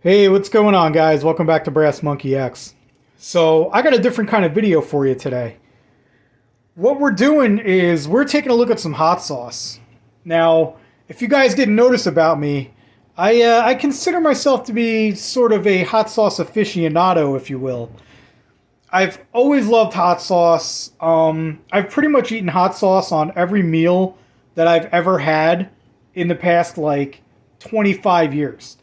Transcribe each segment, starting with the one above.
Hey, what's going on, guys? Welcome back to Brassmonke X. So, I got a different kind of video for you today. What we're doing is we're taking a look at some hot sauce. Now, if you guys didn't notice about me, I consider myself to be sort of a hot sauce aficionado, if you will. I've always loved hot sauce. I've pretty much eaten hot sauce on every meal that I've ever had in the past, 25 years.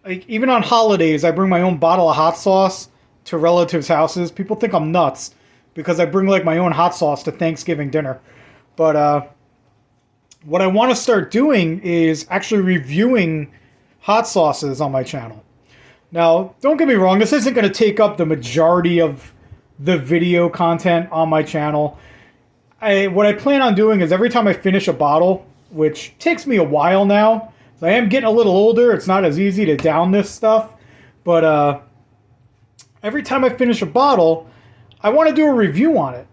Like, even on holidays, I bring my own bottle of hot sauce to relatives' houses. People think I'm nuts because I bring my own hot sauce to Thanksgiving dinner. But what I want to start doing is actually reviewing hot sauces on my channel. Now, don't get me wrong, this isn't going to take up the majority of the video content on my channel. What I plan on doing is every time I finish a bottle, which takes me a while now, so I am getting a little older. It's not as easy to down this stuff. But every time I finish a bottle, I want to do a review on it.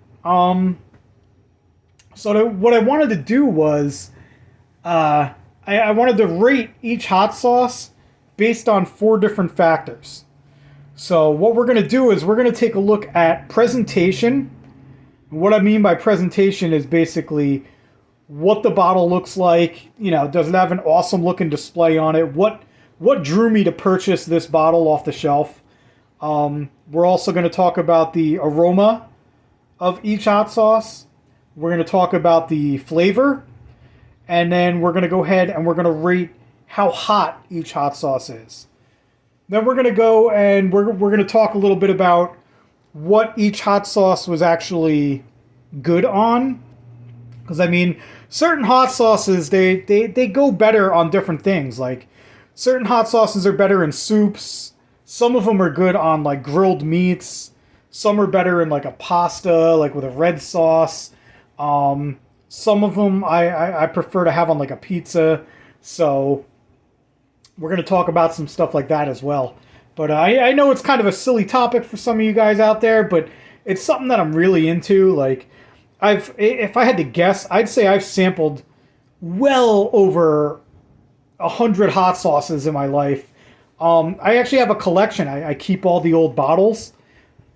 What I wanted to do was I wanted to rate each hot sauce based on 4 different factors. So what we're going to do is we're going to take a look at presentation. What I mean by presentation is basically what the bottle looks like. Does it have an awesome looking display on it? What drew me to purchase this bottle off the shelf? We're also going to talk about the aroma of each hot sauce. We're going to talk about the flavor. And then we're going to go ahead and we're going to rate how hot each hot sauce is. Then we're going to go and we're going to talk a little bit about what each hot sauce was actually good on. Because, certain hot sauces, they go better on different things. Like, certain hot sauces are better in soups. Some of them are good on, grilled meats. Some are better in, a pasta, with a red sauce. Some of them I prefer to have on, a pizza. So, we're going to talk about some stuff like that as well. But I know it's kind of a silly topic for some of you guys out there, but it's something that I'm really into. If I had to guess, I'd say I've sampled well over 100 hot sauces in my life. I actually have a collection. I keep all the old bottles.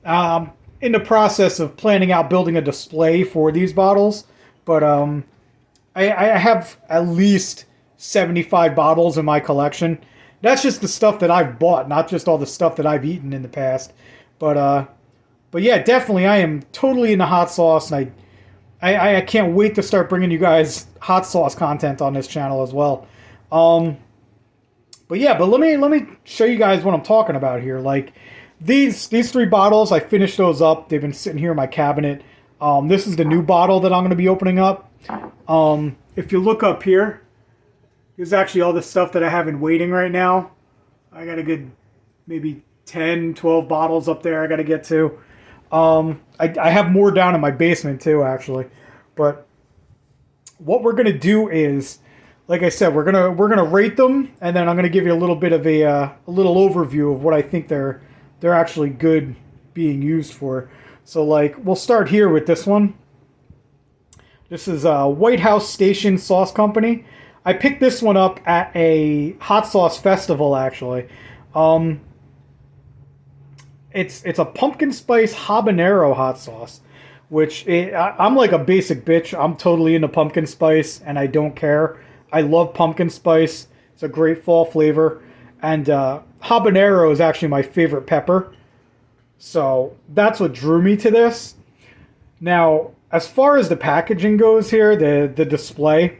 In the process of planning out building a display for these bottles, but I have at least 75 bottles in my collection. That's just the stuff that I've bought, not just all the stuff that I've eaten in the past. But yeah, definitely I am totally into hot sauce, and I can't wait to start bringing you guys hot sauce content on this channel as well. But let me show you guys what I'm talking about here. These 3 bottles, I finished those up. They've been sitting here in my cabinet. This is the new bottle that I'm going to be opening up. If you look up here, here's actually all the stuff that I have in waiting right now. I got a good maybe 10, 12 bottles up there I got to get to. I have more down in my basement too, actually. But what we're gonna do is, like I said, we're gonna rate them, and then I'm gonna give you a little bit of a little overview of what I think they're actually good being used for. So we'll start here with this one. This is White House Station Sauce Company. I picked this one up at a hot sauce festival, actually. It's a pumpkin spice habanero hot sauce, which I'm like a basic bitch. I'm totally into pumpkin spice, and I don't care. I love pumpkin spice. It's a great fall flavor. And habanero is actually my favorite pepper. So that's what drew me to this. Now, as far as the packaging goes here, the display,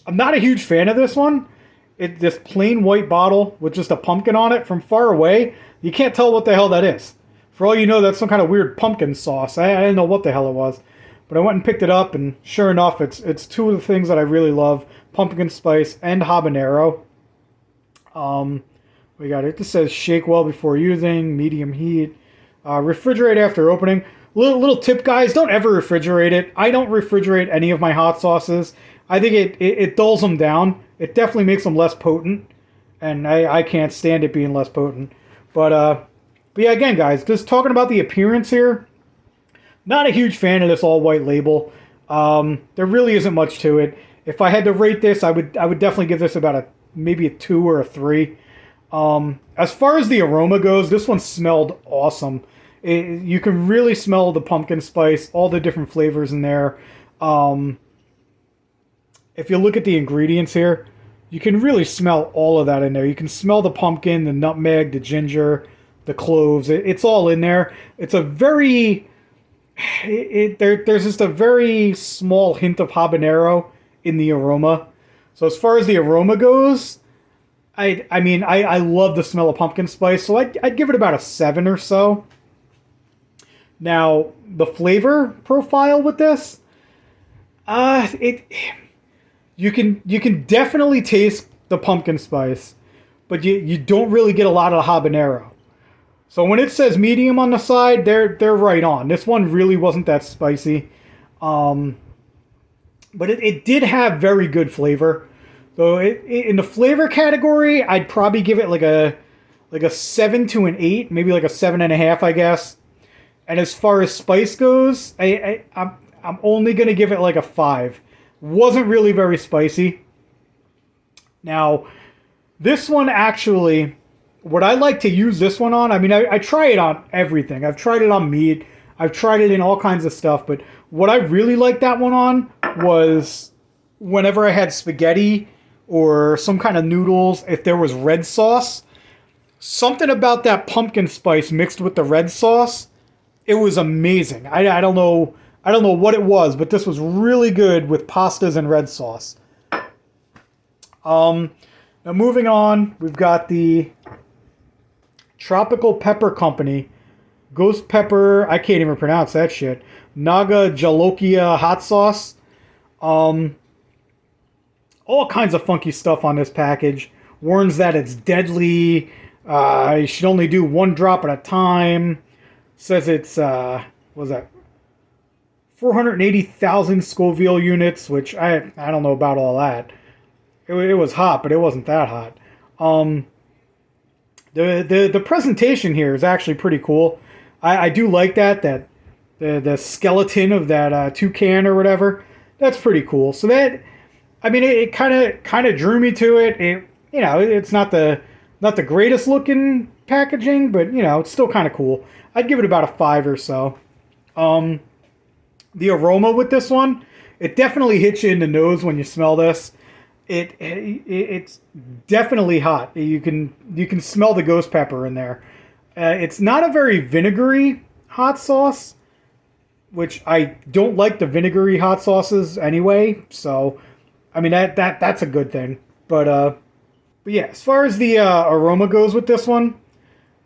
I'm not a huge fan of this one. This plain white bottle with just a pumpkin on it. From far away, you can't tell what the hell that is. For all you know, that's some kind of weird pumpkin sauce. I didn't know what the hell it was. But I went and picked it up, and sure enough, it's 2 of the things that I really love. Pumpkin spice and habanero. We got it. This says shake well before using, medium heat. Refrigerate after opening. Little tip, guys, don't ever refrigerate it. I don't refrigerate any of my hot sauces. I think it dulls them down. It definitely makes them less potent. And I can't stand it being less potent. But yeah, again, guys, just talking about the appearance here, not a huge fan of this all-white label. There really isn't much to it. If I had to rate this, I would definitely give this about maybe a 2 or a 3. As far as the aroma goes, this one smelled awesome. You can really smell the pumpkin spice, all the different flavors in there. If you look at the ingredients here, you can really smell all of that in there. You can smell the pumpkin, the nutmeg, the ginger, the cloves. It's all in there. It's a very... there's just a very small hint of habanero in the aroma. So as far as the aroma goes, I love the smell of pumpkin spice, so I'd give it about a 7 or so. Now, the flavor profile with this, you can definitely taste the pumpkin spice, but you don't really get a lot of habanero. So when it says medium on the side, they're right on. This one really wasn't that spicy, but it did have very good flavor. So in the flavor category, I'd probably give it like a 7 to an 8, maybe like a 7.5, I guess. And as far as spice goes, I'm only gonna give it like a 5. Wasn't really very spicy. Now, this one actually, what I like to use this one on, I try it on everything. I've tried it on meat. I've tried it in all kinds of stuff. But what I really liked that one on was whenever I had spaghetti or some kind of noodles, if there was red sauce, something about that pumpkin spice mixed with the red sauce, it was amazing. I don't know what it was, but this was really good with pastas and red sauce. Now moving on, we've got the Tropical Pepper Company, Ghost Pepper, I can't even pronounce that shit, Naga Jolokia hot sauce. All kinds of funky stuff on this package. Warns that it's deadly. You should only do 1 drop at a time. Says it's, what was that? 480,000 Scoville units, which I don't know about all that. It was hot, but it wasn't that hot. The presentation here is actually pretty cool. I do like that the skeleton of that toucan or whatever. That's pretty cool. So that, it kind of drew me to it. It's not the greatest looking packaging, but it's still kind of cool. I'd give it about a 5 or so. The aroma with this one, it definitely hits you in the nose when you smell this. It's definitely hot. You can smell the ghost pepper in there. It's not a very vinegary hot sauce, which I don't like the vinegary hot sauces anyway. So, that's a good thing. But yeah, as far as the aroma goes with this one,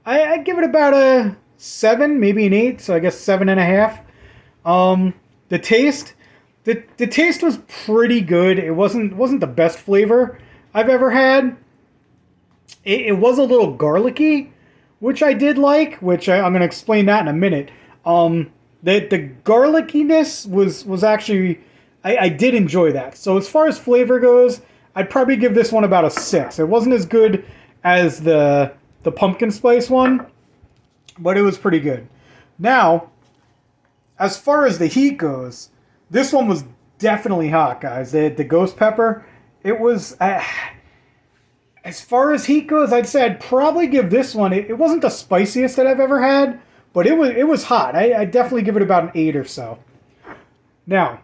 I'd give it about a 7, maybe an 8. So I guess 7.5. The taste. The taste was pretty good. It wasn't the best flavor I've ever had. It was a little garlicky, which I did like, which I'm going to explain that in a minute. The garlickiness was actually, I did enjoy that. So as far as flavor goes, I'd probably give this one about a 6. It wasn't as good as the pumpkin spice one, but it was pretty good. Now, as far as the heat goes, this one was definitely hot, guys. The ghost pepper, it was... as far as heat goes, I'd say I'd probably give this one... It wasn't the spiciest that I've ever had, but it was hot. I'd definitely give it about an 8 or so. Now,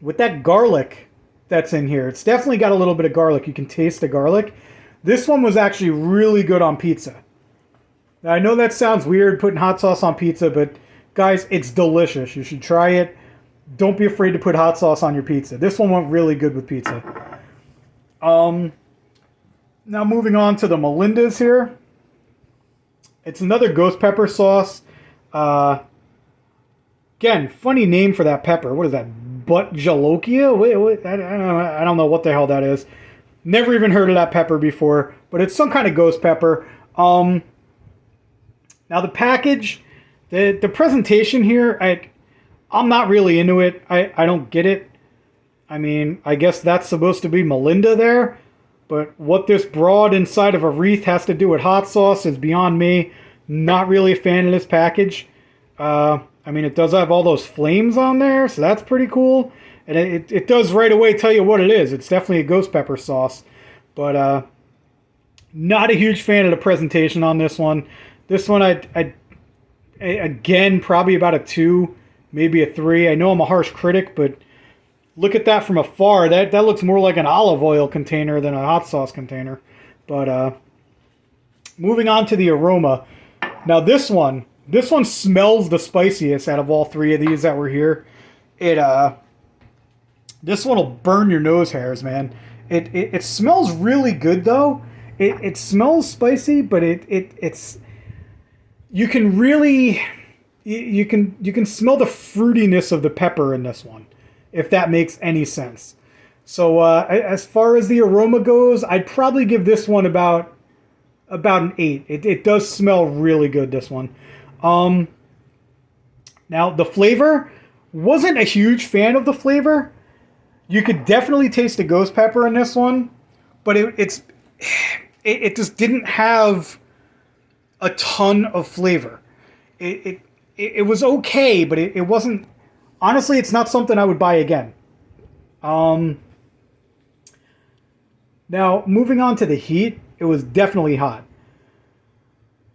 with that garlic that's in here, it's definitely got a little bit of garlic. You can taste the garlic. This one was actually really good on pizza. Now, I know that sounds weird, putting hot sauce on pizza, but guys, it's delicious. You should try it. Don't be afraid to put hot sauce on your pizza. This one went really good with pizza. Now moving on to the Melinda's here. It's another ghost pepper sauce. Again, funny name for that pepper. What is that? Butt Jolokia? Wait, I don't know what the hell that is. Never even heard of that pepper before, but it's some kind of ghost pepper. Now the package, the presentation here, I'm not really into it. I don't get it. I guess that's supposed to be Melinda there, but what this broad inside of a wreath has to do with hot sauce is beyond me. Not really a fan of this package. It does have all those flames on there, so that's pretty cool. And it does right away tell you what it is. It's definitely a ghost pepper sauce. But Not a huge fan of the presentation on this one. This one, again, probably about a 2, maybe a 3. I know I'm a harsh critic, but look at that from afar. That looks more like an olive oil container than a hot sauce container. But moving on to the aroma. Now this one smells the spiciest out of all 3 of these that were here. This one will burn your nose hairs, man. It smells really good though. It smells spicy, but it's you can really you can smell the fruitiness of the pepper in this one, if that makes any sense. So as far as the aroma goes, I'd probably give this one about an 8. It does smell really good, this one. Now the flavor, wasn't a huge fan of the flavor. You could definitely taste the ghost pepper in this one, but it just didn't have a ton of flavor. It was okay, but it wasn't. Honestly, it's not something I would buy again. Now moving on to the heat, it was definitely hot.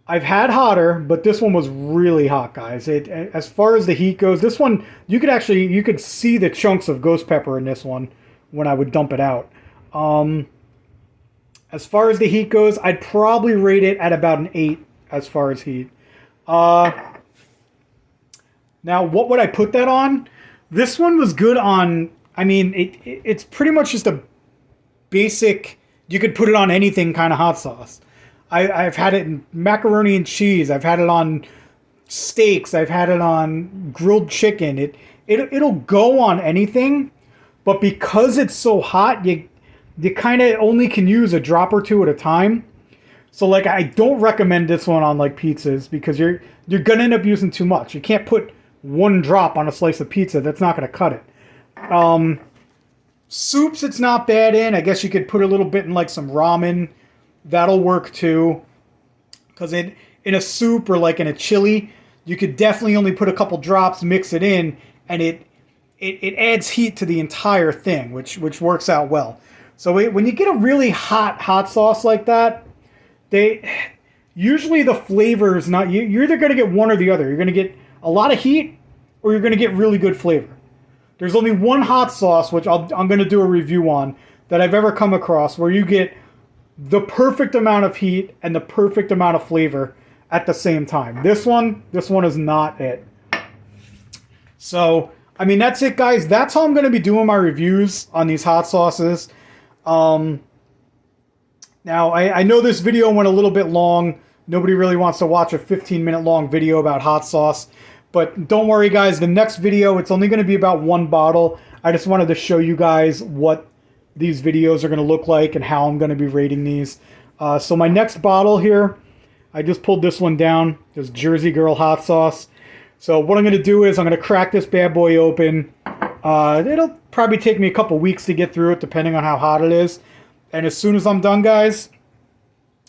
I've had hotter, but this one was really hot, guys. As far as the heat goes, this one you could see the chunks of ghost pepper in this one when I would dump it out. As far as the heat goes, I'd probably rate it at about an 8 as far as heat. Now, what would I put that on? This one was good on. I mean, it's pretty much just a basic. You could put it on anything kind of hot sauce. I've had it in macaroni and cheese. I've had it on steaks. I've had it on grilled chicken. It'll go on anything, but because it's so hot, you kind of only can use a drop or 2 at a time. So like, I don't recommend this one on like pizzas because you're gonna end up using too much. You can't put 1 drop on a slice of pizza. That's not gonna cut it. Soups, it's not bad in. I guess you could put a little bit in like some ramen. That'll work too, because in a soup or like in a chili, you could definitely only put a couple drops, mix it in, and it adds heat to the entire thing, which works out well. So when you get a really hot sauce like that, usually the flavor is not. You're either going to get one or the other. You're going to get a lot of heat, or you're going to get really good flavor. There's only one hot sauce, which I'm going to do a review on, that I've ever come across, where you get the perfect amount of heat and the perfect amount of flavor at the same time. This one is not it. So, I mean, that's it, guys. That's how I'm going to be doing my reviews on these hot sauces. Now, I know this video went a little bit long. Nobody really wants to watch a 15-minute long video about hot sauce. But don't worry, guys. The next video, it's only going to be about 1 bottle. I just wanted to show you guys what these videos are going to look like and how I'm going to be rating these. So my next bottle here, I just pulled this one down. This Jersey Girl hot sauce. So what I'm going to do is I'm going to crack this bad boy open. It'll probably take me a couple weeks to get through it, depending on how hot it is. And as soon as I'm done, guys,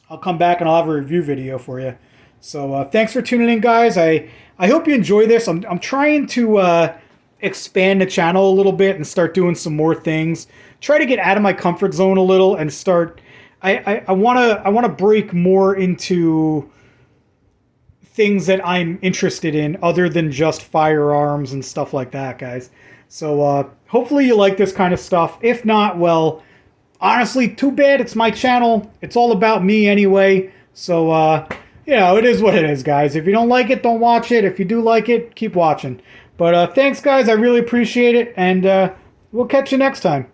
I'll come back and I'll have a review video for you. So thanks for tuning in, guys. I hope you enjoy this. I'm trying to expand the channel a little bit and start doing some more things. Try to get out of my comfort zone a little and start. I want to break more into things that I'm interested in other than just firearms and stuff like that, guys. So hopefully you like this kind of stuff. If not, well, honestly, too bad. It's my channel. It's all about me anyway. So you know, it is what it is, guys. If you don't like it, don't watch it. If you do like it, keep watching. But thanks, guys. I really appreciate it, and we'll catch you next time.